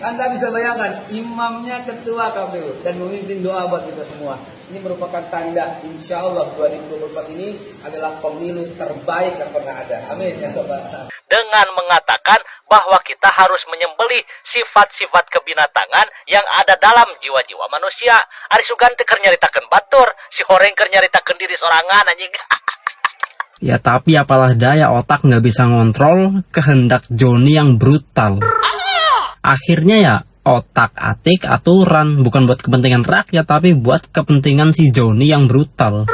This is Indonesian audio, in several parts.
Anda bisa bayangkan, imamnya ketua KPU dan memimpin doa buat kita semua. Ini merupakan tanda insya Allah 2024 ini adalah pemilu terbaik yang pernah ada. Amin ya Bapak. Dengan mengatakan bahwa kita harus menyembelih sifat-sifat kebinatangan yang ada dalam jiwa-jiwa manusia. Ari Sugan teu keur nyaritakeun batur, si Horeng keur nyaritakeun diri sorangan anjing. Ya tapi apalah daya, otak nggak bisa ngontrol kehendak Joni yang brutal. Akhirnya ya otak atik aturan, bukan buat kepentingan rakyat tapi buat kepentingan si Joni yang brutal.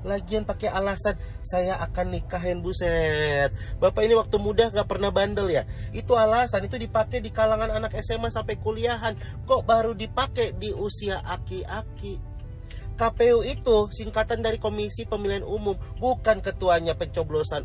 Lagian pakai alasan saya akan nikahin, buset. Bapak ini waktu muda gak pernah bandel ya. Itu alasan, itu dipakai di kalangan anak SMA sampai kuliahan. Kok baru dipakai di usia aki-aki? KPU itu singkatan dari Komisi Pemilihan Umum, bukan ketuanya pencoblosan.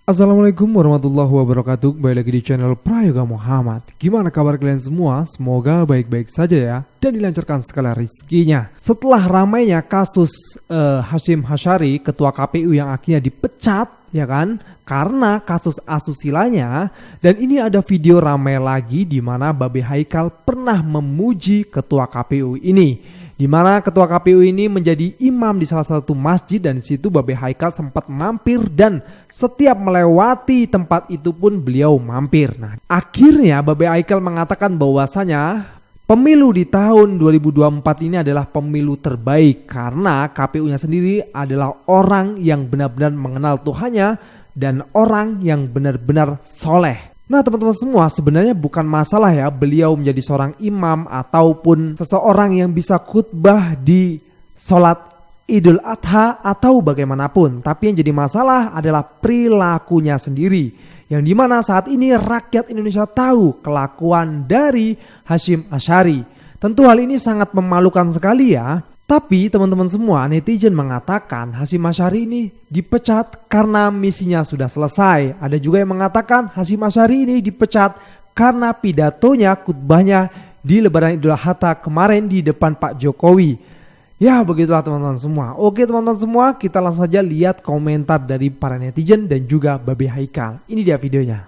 Assalamualaikum warahmatullahi wabarakatuh. Kembali lagi di channel Prayoga Muhammad. Gimana kabar kalian semua? Semoga baik-baik saja ya, dan dilancarkan segala rizkinya. Setelah ramainya kasus Hasyim Asyari, ketua KPU yang akhirnya dipecat, ya kan, karena kasus asusilanya. Dan ini ada video ramai lagi di mana Babe Haikal pernah memuji ketua KPU ini, di mana ketua KPU ini menjadi imam di salah satu masjid, dan di situ Babe Haikal sempat mampir dan setiap melewati tempat itu pun beliau mampir. Nah, akhirnya Babe Haikal mengatakan bahwasanya pemilu di tahun 2024 ini adalah pemilu terbaik karena KPU-nya sendiri adalah orang yang benar-benar mengenal Tuhannya dan orang yang benar-benar soleh. Nah teman-teman semua, sebenarnya bukan masalah ya beliau menjadi seorang imam ataupun seseorang yang bisa khutbah di sholat Idul Adha atau bagaimanapun. Tapi yang jadi masalah adalah perilakunya sendiri, yang dimana saat ini rakyat Indonesia tahu kelakuan dari Hasyim Asyari. Tentu hal ini sangat memalukan sekali ya. Tapi teman-teman semua, netizen mengatakan Hasyim Asyari ini dipecat karena misinya sudah selesai. Ada juga yang mengatakan Hasyim Asyari ini dipecat karena pidatonya, khutbahnya di Lebaran Idul Adha kemarin di depan Pak Jokowi. Ya begitulah teman-teman semua. Oke teman-teman semua, kita langsung saja lihat komentar dari para netizen dan juga Babe Haikal. Ini dia videonya.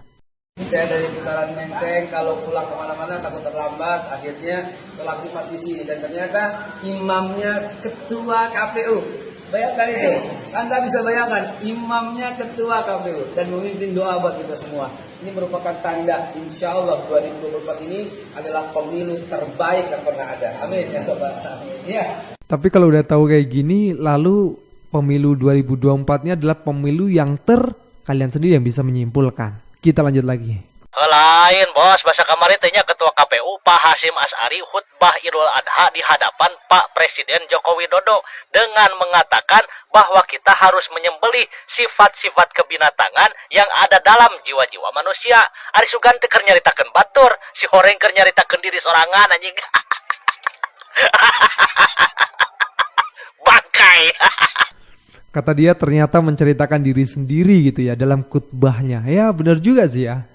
Saya dari putaran Menteng, kalau pulang kemana-mana takut terlambat, akhirnya sholat Jumat di sini, dan ternyata imamnya ketua KPU. Bayangkan itu, Anda bisa bayangkan, imamnya ketua KPU dan memimpin doa buat kita semua. Ini merupakan tanda insya Allah 2024 ini adalah pemilu terbaik yang pernah ada. Amin ya Bapak. Ya. Tapi kalau udah tahu kayak gini, lalu pemilu 2024-nya adalah pemilu yang kalian sendiri yang bisa menyimpulkan. Kita lanjut lagi. Lain bos, bahasa kemarin tanya ketua KPU Pak Hasyim Asyari khutbah Idul Adha di hadapan Pak Presiden Joko Widodo dengan mengatakan bahwa kita harus menyembelih sifat-sifat kebinatangan yang ada dalam jiwa-jiwa manusia. Ari Sugan teu keur nyaritakeun batur, si Horeng keur nyaritakeun diri sorangan anjing. Bangkai. Kata dia ternyata menceritakan diri sendiri gitu ya dalam khutbahnya. Ya benar juga sih ya.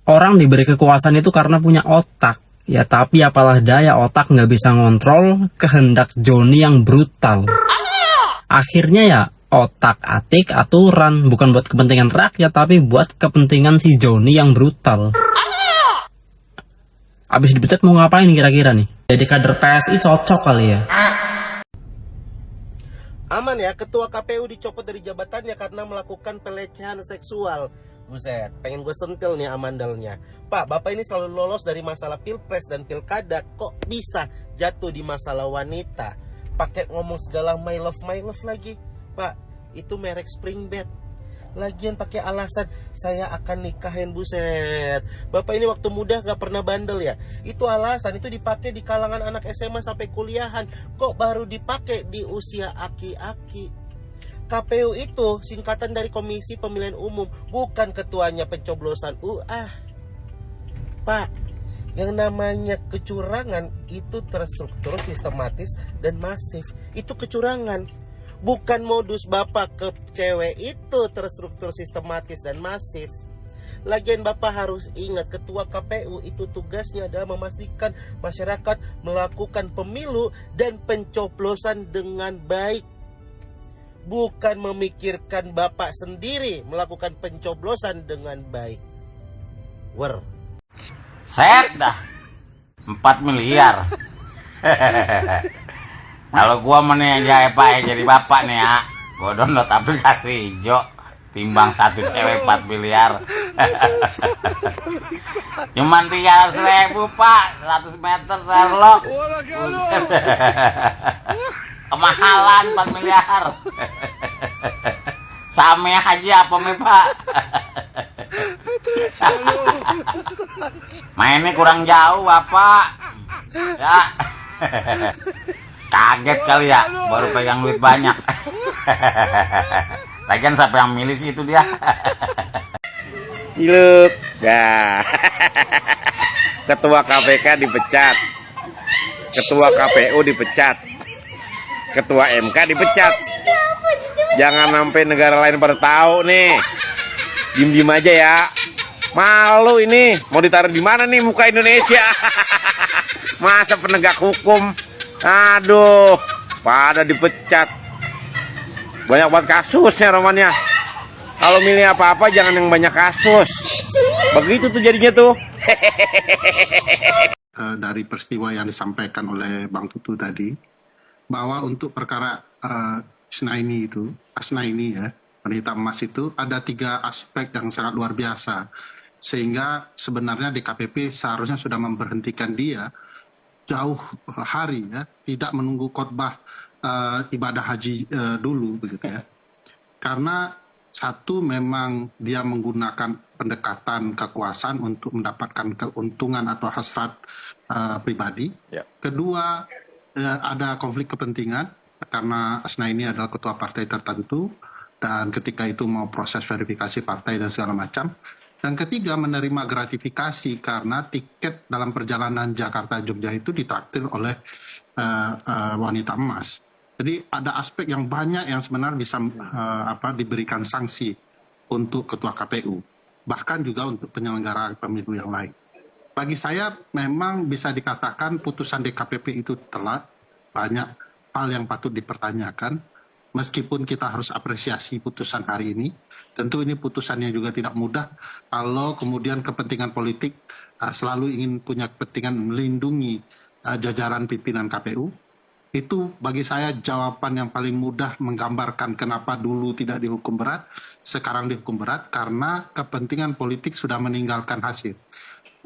Orang diberi kekuasaan itu karena punya otak. Ya tapi apalah daya, otak nggak bisa ngontrol kehendak Joni yang brutal. Akhirnya ya otak atik aturan, bukan buat kepentingan rakyat tapi buat kepentingan si Joni yang brutal. Abis dipecat mau ngapain kira-kira nih? Jadi kader PSI cocok kali ya. Aman ya, ketua KPU dicopot dari jabatannya karena melakukan pelecehan seksual. Buset, pengen gue sentil nih amandalnya. Pak, Bapak ini selalu lolos dari masalah pilpres dan pilkada, kok bisa jatuh di masalah wanita? Pakai ngomong segala my love lagi. Pak, itu merek Spring Bed. Lagian pakai alasan saya akan nikahin, buset. Bapak ini waktu muda gak pernah bandel ya. Itu alasan, itu dipakai di kalangan anak SMA sampai kuliahan. Kok baru dipakai di usia aki-aki? KPU itu singkatan dari Komisi Pemilihan Umum, bukan ketuanya pencoblosan. Pak, yang namanya kecurangan itu terstruktur, sistematis, dan masif. Itu kecurangan. Bukan modus Bapak ke cewek itu terstruktur, sistematis, dan masif. Lagian Bapak harus ingat, ketua KPU itu tugasnya adalah memastikan masyarakat melakukan pemilu dan pencoblosan dengan baik. Bukan memikirkan Bapak sendiri melakukan pencoblosan dengan baik. Set dah 4 miliar. Kalau gua meneh aja Pak jadi bapak nih ya, gua download aplikasi hijau, timbang satu cewek 4 miliar. Cuman 300.000 Pak, 100 meter Sherlock. Kemahalan 4 miliar. Same aja apa nih Pak? Mainnya kurang jauh Bapak. Ya. Kaget kali ya, baru pegang duit banyak. Lagian siapa yang milih sih itu dia. Ciluk. Ya. Ketua KPK dipecat. Ketua KPU dipecat. Ketua MK dipecat. Jangan sampai negara lain pada tahu nih. Diem-diem aja ya. Malu ini. Mau ditaruh di mana nih muka Indonesia? Masa penegak hukum? Aduh, pada dipecat. Banyak banget kasusnya romannya. Kalau milih apa-apa jangan yang banyak kasus. Begitu tuh jadinya tuh. Dari peristiwa yang disampaikan oleh Bang Tutu tadi, bahwa untuk perkara Asnaini ya, wanita emas itu ada 3 aspek yang sangat luar biasa, sehingga sebenarnya DKPP seharusnya sudah memberhentikan dia jauh hari ya, tidak menunggu khotbah ibadah haji dulu begitu ya, karena satu memang dia menggunakan pendekatan kekuasaan untuk mendapatkan keuntungan atau hasrat pribadi. Kedua, ada konflik kepentingan karena Asnaini adalah ketua partai tertentu dan ketika itu mau proses verifikasi partai dan segala macam. Dan ketiga, menerima gratifikasi karena tiket dalam perjalanan Jakarta-Jogja itu ditraktir oleh wanita emas. Jadi ada aspek yang banyak yang sebenarnya bisa diberikan sanksi untuk ketua KPU, bahkan juga untuk penyelenggara pemilu yang lain. Bagi saya memang bisa dikatakan putusan DKPP itu telat, banyak hal yang patut dipertanyakan. Meskipun kita harus apresiasi putusan hari ini, tentu ini putusannya juga tidak mudah kalau kemudian kepentingan politik selalu ingin punya kepentingan melindungi jajaran pimpinan KPU. Itu bagi saya jawaban yang paling mudah menggambarkan kenapa dulu tidak dihukum berat, sekarang dihukum berat, karena kepentingan politik sudah meninggalkan hasil.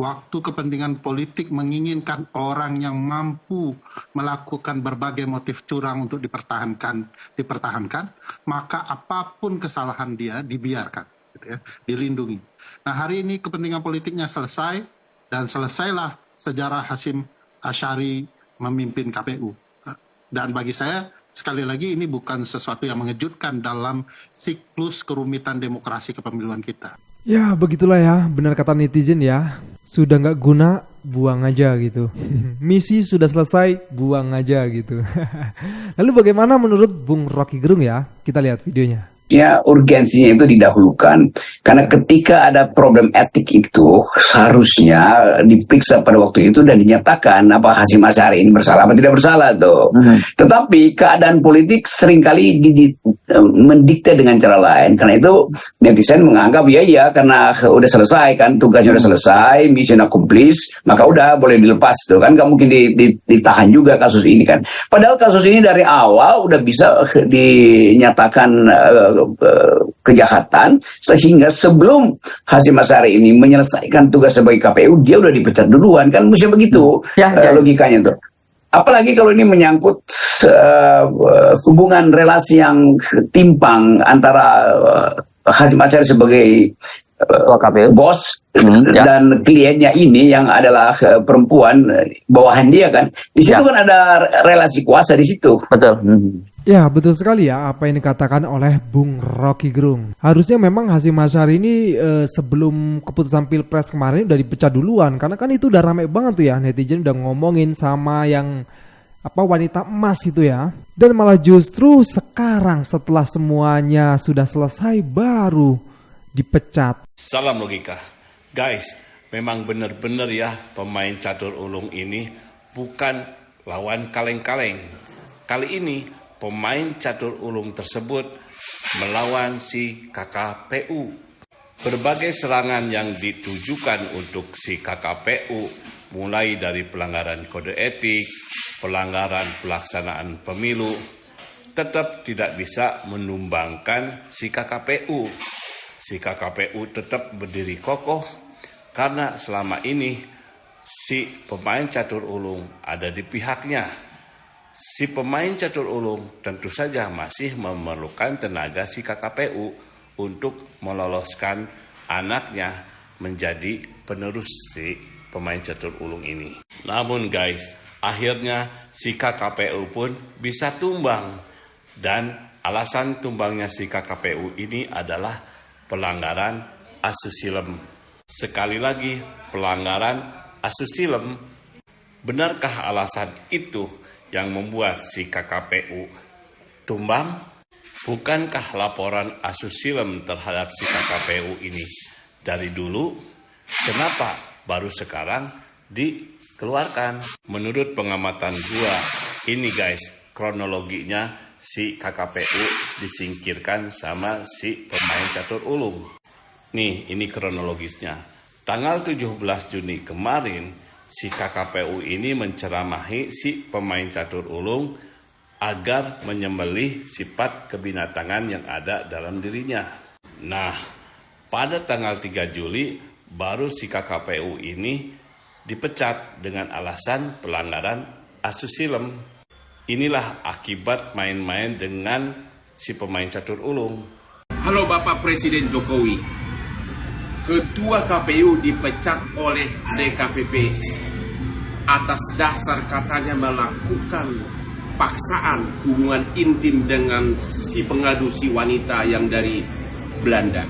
Waktu kepentingan politik menginginkan orang yang mampu melakukan berbagai motif curang untuk dipertahankan, maka apapun kesalahan dia dibiarkan, gitu ya, dilindungi. Nah hari ini kepentingan politiknya selesai, dan selesailah sejarah Hasyim Asy'ari memimpin KPU. Dan bagi saya, sekali lagi ini bukan sesuatu yang mengejutkan dalam siklus kerumitan demokrasi kepemiluan kita. Ya begitulah ya, benar kata netizen ya. Sudah nggak guna, buang aja gitu. Misi sudah selesai, buang aja gitu. Lalu bagaimana menurut Bung Rocky Gerung ya? Kita lihat videonya. Ya, urgensinya itu didahulukan karena ketika ada problem etik itu seharusnya diperiksa pada waktu itu dan dinyatakan apa Hasyim Asy'ari ini bersalah apa tidak bersalah tuh. Tetapi keadaan politik seringkali mendikte dengan cara lain, karena itu netizen menganggap ya karena udah selesai kan, tugasnya udah selesai, mission accomplished, maka udah boleh dilepas tuh kan, nggak mungkin ditahan juga kasus ini kan. Padahal kasus ini dari awal udah bisa dinyatakan kejahatan, sehingga sebelum Hasyim Asy'ari ini menyelesaikan tugas sebagai KPU dia udah dipecat duluan kan, mesti begitu logikanya tuh. Apalagi kalau ini menyangkut hubungan relasi yang timpang antara Hasyim Asy'ari sebagai bos dan kliennya ini yang adalah perempuan bawahan dia kan. Di situ kan ada relasi kuasa di situ. Betul. Ya betul sekali ya apa yang dikatakan oleh Bung Rocky Gerung. Harusnya memang Hasyim Asy'ari ini sebelum keputusan Pilpres kemarin udah dipecat duluan, karena kan itu udah rame banget tuh ya, netizen udah ngomongin sama yang wanita emas itu ya. Dan malah justru sekarang setelah semuanya sudah selesai baru dipecat. Salam logika. Guys, memang benar-benar ya pemain catur ulung ini bukan lawan kaleng-kaleng. Kali ini pemain catur ulung tersebut melawan si KKPU. Berbagai serangan yang ditujukan untuk si KKPU, mulai dari pelanggaran kode etik, pelanggaran pelaksanaan pemilu, tetap tidak bisa menumbangkan si KKPU. Si KKPU tetap berdiri kokoh karena selama ini si pemain catur ulung ada di pihaknya. Si pemain catur ulung tentu saja masih memerlukan tenaga si KKPU untuk meloloskan anaknya menjadi penerus si pemain catur ulung ini. Namun guys, akhirnya si KKPU pun bisa tumbang. Dan alasan tumbangnya si KKPU ini adalah pelanggaran asusila. Sekali lagi, pelanggaran asusila. Benarkah alasan itu yang membuat si KKPU tumbang? Bukankah laporan asusila terhadap si KKPU ini dari dulu? Kenapa baru sekarang dikeluarkan? Menurut pengamatan gua, ini guys, kronologinya si KKPU disingkirkan sama si pemain catur ulung. Nih, ini kronologisnya. Tanggal 17 Juni kemarin, si KKPU ini menceramahi si pemain catur ulung agar menyembelih sifat kebinatangan yang ada dalam dirinya. Nah, pada tanggal 3 Juli, baru si KKPU ini dipecat dengan alasan pelanggaran asusila. Inilah akibat main-main dengan si pemain catur ulung. Halo Bapak Presiden Jokowi. Ketua KPU dipecat oleh DKPP atas dasar katanya melakukan paksaan hubungan intim dengan si pengadu si wanita yang dari Belanda.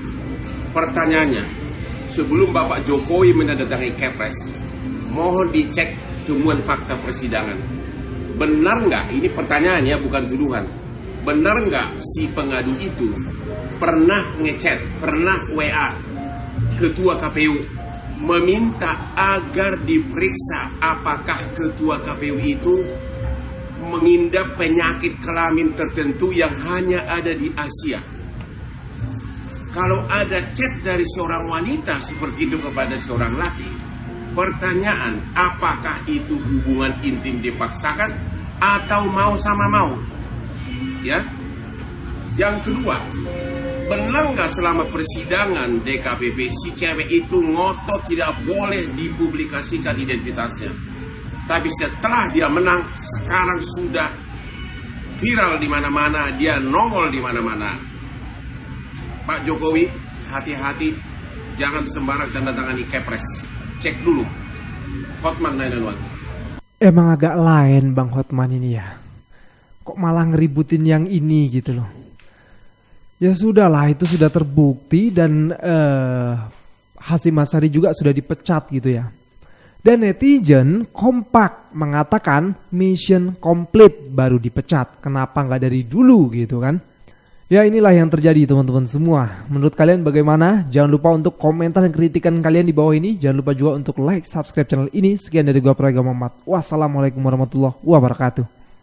Pertanyaannya, sebelum Bapak Jokowi menandatangani Kepres, mohon dicek temuan fakta persidangan. Benar nggak, ini pertanyaannya bukan tuduhan, benar nggak si pengadu itu pernah ngechat, pernah WA Ketua KPU meminta agar diperiksa apakah Ketua KPU itu mengidap penyakit kelamin tertentu yang hanya ada di Asia? Kalau ada chat dari seorang wanita seperti itu kepada seorang laki, pertanyaan, apakah itu hubungan intim dipaksakan atau mau sama mau? Ya. Yang kedua, benar nggak selama persidangan DKPP si cewek itu ngotot tidak boleh dipublikasikan identitasnya? Tapi setelah dia menang, sekarang sudah viral di mana-mana, dia nongol di mana-mana. Pak Jokowi, hati-hati, jangan sembarang tanda tangani Kepres. Cek dulu. Hotman 911. Emang agak lain Bang Hotman ini ya. Kok malah ngeributin yang ini gitu loh. Ya sudahlah, itu sudah terbukti dan Hasyim Asy'ari juga sudah dipecat gitu ya. Dan netizen kompak mengatakan mission complete, baru dipecat. Kenapa nggak dari dulu gitu kan? Ya inilah yang terjadi teman-teman semua. Menurut kalian bagaimana? Jangan lupa untuk komentar dan kritikan kalian di bawah ini. Jangan lupa juga untuk like, subscribe channel ini. Sekian dari gua Prayoga Muhammad. Wassalamualaikum warahmatullahi wabarakatuh.